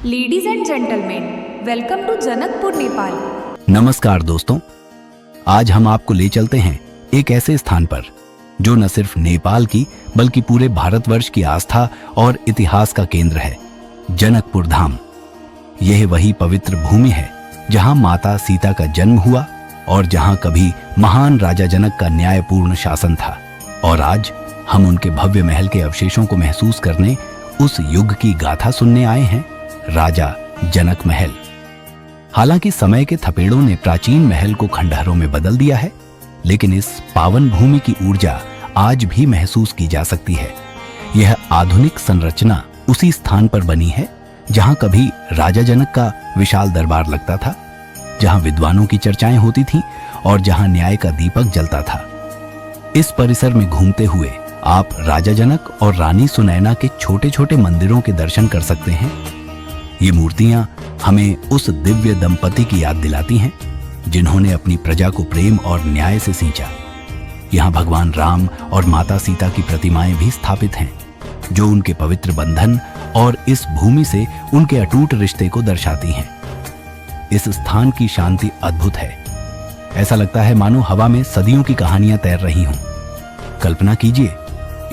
Ladies and gentleman, welcome to Janakpur Nepal. नमस्कार दोस्तों, आज हम आपको ले चलते हैं एक ऐसे स्थान पर जो न सिर्फ नेपाल की बल्कि पूरे भारतवर्ष की आस्था और इतिहास का केंद्र है, जनकपुर धाम। यह वही पवित्र भूमि है जहां माता सीता का जन्म हुआ और जहां कभी महान राजा जनक का न्यायपूर्ण शासन था। और आज हम उनके भव्य महल के अवशेषों को महसूस करने, उस युग की गाथा सुनने आए हैं, राजा जनक महल। हालांकि समय के थपेड़ों ने प्राचीन महल को खंडहरों में बदल दिया है, लेकिन इस पावन भूमि की ऊर्जा आज भी महसूस की जा सकती है। यह आधुनिक संरचना उसी स्थान पर बनी है जहां कभी राजा जनक का विशाल दरबार लगता था, जहां विद्वानों की चर्चाएं होती थीं और जहां न्याय का दीपक जलता था। इस परिसर में घूमते हुए आप राजा जनक और रानी सुनैना के छोटे छोटे मंदिरों के दर्शन कर सकते हैं। ये मूर्तियां हमें उस दिव्य दंपति की याद दिलाती हैं जिन्होंने अपनी प्रजा को प्रेम और न्याय से सींचा। यहाँ भगवान राम और माता सीता की प्रतिमाएं भी स्थापित हैं, जो उनके पवित्र बंधन और इस भूमि से उनके अटूट रिश्ते को दर्शाती हैं। इस स्थान की शांति अद्भुत है। ऐसा लगता है मानो हवा में सदियों की कहानियां तैर रही हों। कल्पना कीजिए,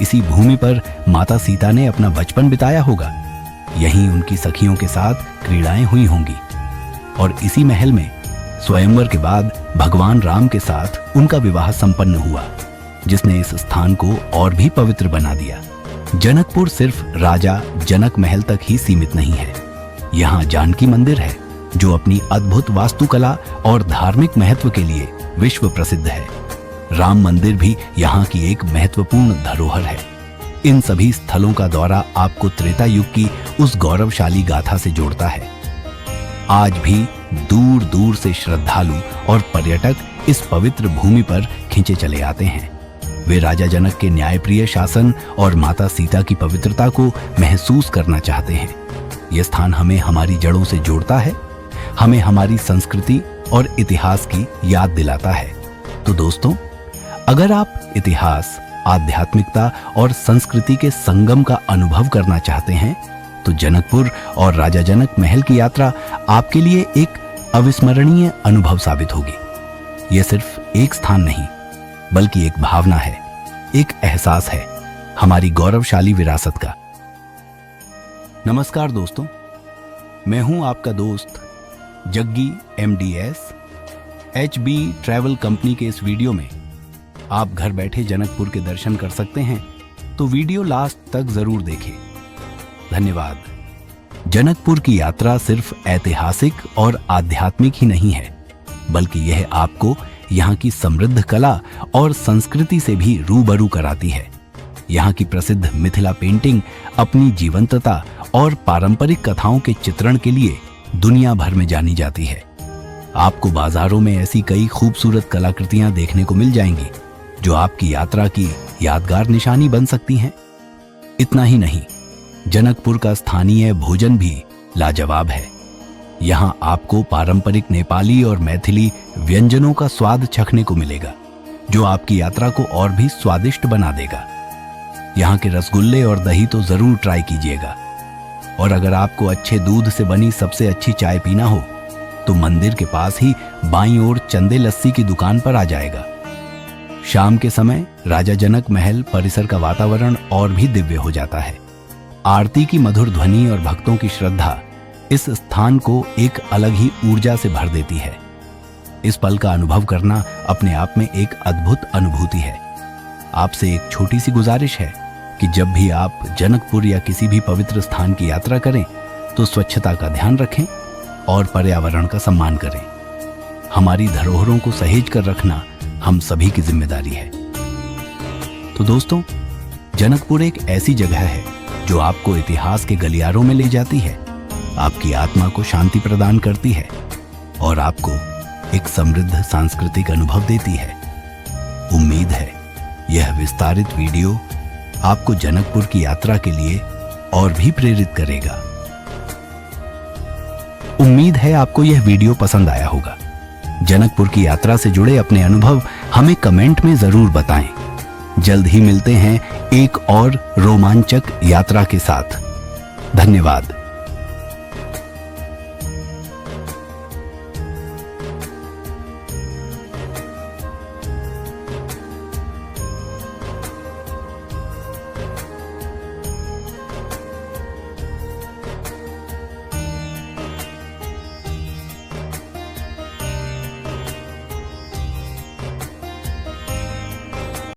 इसी भूमि पर माता सीता ने अपना बचपन बिताया होगा। यहीं उनकी सखियों के साथ क्रीड़ाएं हुई होंगी और इसी महल में स्वयंवर के बाद भगवान राम के साथ उनका विवाह संपन्न हुआ, जिसने इस स्थान को और भी पवित्र बना दिया। जनकपुर सिर्फ राजा जनक महल तक ही सीमित नहीं है। यहाँ जानकी मंदिर है, जो अपनी अद्भुत वास्तुकला और धार्मिक महत्व के लिए विश्व प्रसिद्ध है। राम मंदिर भी यहाँ की एक महत्वपूर्ण धरोहर है। इन सभी स्थलों का दौरा आपको त्रेता युग की उस गौरवशाली गाथा से जोड़ता है। आज भी दूर दूर से श्रद्धालु और पर्यटक इस पवित्र भूमि पर खींचे चले आते हैं। वे राजा जनक के न्यायप्रिय शासन और माता सीता की पवित्रता को महसूस करना चाहते हैं। यह स्थान हमें हमारी जड़ों से जोड़ता है, हमें हमारी संस्कृति और इतिहास की याद दिलाता है। तो दोस्तों, अगर आप इतिहास, आध्यात्मिकता और संस्कृति के संगम का अनुभव करना चाहते हैं, तो जनकपुर और राजा जनक महल की यात्रा आपके लिए एक अविस्मरणीय अनुभव साबित होगी। यह सिर्फ एक स्थान नहीं, बल्कि एक भावना है, एक एहसास है हमारी गौरवशाली विरासत का। नमस्कार दोस्तों, मैं हूं आपका दोस्त Jaggi MDS। HB travel company के इस वीडियो में आप घर बैठे जनकपुर के दर्शन कर सकते हैं, तो वीडियो लास्ट तक जरूर देखें। धन्यवाद। जनकपुर की यात्रा सिर्फ ऐतिहासिक और आध्यात्मिक ही नहीं है, बल्कि यह आपको यहाँ की समृद्ध कला और संस्कृति से भी रूबरू कराती है। यहाँ की प्रसिद्ध मिथिला पेंटिंग अपनी जीवंतता और पारंपरिक कथाओं के चित्रण के लिए दुनिया भर में जानी जाती है। आपको बाजारों में ऐसी कई खूबसूरत कलाकृतियां देखने को मिल जाएंगी, जो आपकी यात्रा की यादगार निशानी बन सकती हैं। इतना ही नहीं, जनकपुर का स्थानीय भोजन भी लाजवाब है। यहाँ आपको पारंपरिक नेपाली और मैथिली व्यंजनों का स्वाद चखने को मिलेगा, जो आपकी यात्रा को और भी स्वादिष्ट बना देगा। यहाँ के रसगुल्ले और दही तो जरूर ट्राई कीजिएगा। और अगर आपको अच्छे दूध से बनी सबसे अच्छी चाय पीना हो, तो मंदिर के पास ही बाईं ओर चंदे लस्सी की दुकान पर आ जाएगा। शाम के समय राजा जनक महल परिसर का वातावरण और भी दिव्य हो जाता है। आरती की मधुर ध्वनि और भक्तों की श्रद्धा इस स्थान को एक अलग ही ऊर्जा से भर देती है। इस पल का अनुभव करना अपने आप में एक अद्भुत अनुभूति है। आपसे एक छोटी सी गुजारिश है कि जब भी आप जनकपुर या किसी भी पवित्र स्थान की यात्रा करें, तो स्वच्छता का ध्यान रखें और पर्यावरण का सम्मान करें। हमारी धरोहरों को सहेज कर रखना हम सभी की जिम्मेदारी है। तो दोस्तों, जनकपुर एक ऐसी जगह है जो आपको इतिहास के गलियारों में ले जाती है, आपकी आत्मा को शांति प्रदान करती है और आपको एक समृद्ध सांस्कृतिक अनुभव देती है। उम्मीद है यह विस्तारित वीडियो आपको जनकपुर की यात्रा के लिए और भी प्रेरित करेगा। उम्मीद है आपको यह वीडियो पसंद आया होगा। जनकपुर की यात्रा से जुड़े अपने अनुभव हमें कमेंट में जरूर बताएं। जल्द ही मिलते हैं एक और रोमांचक यात्रा के साथ। धन्यवाद।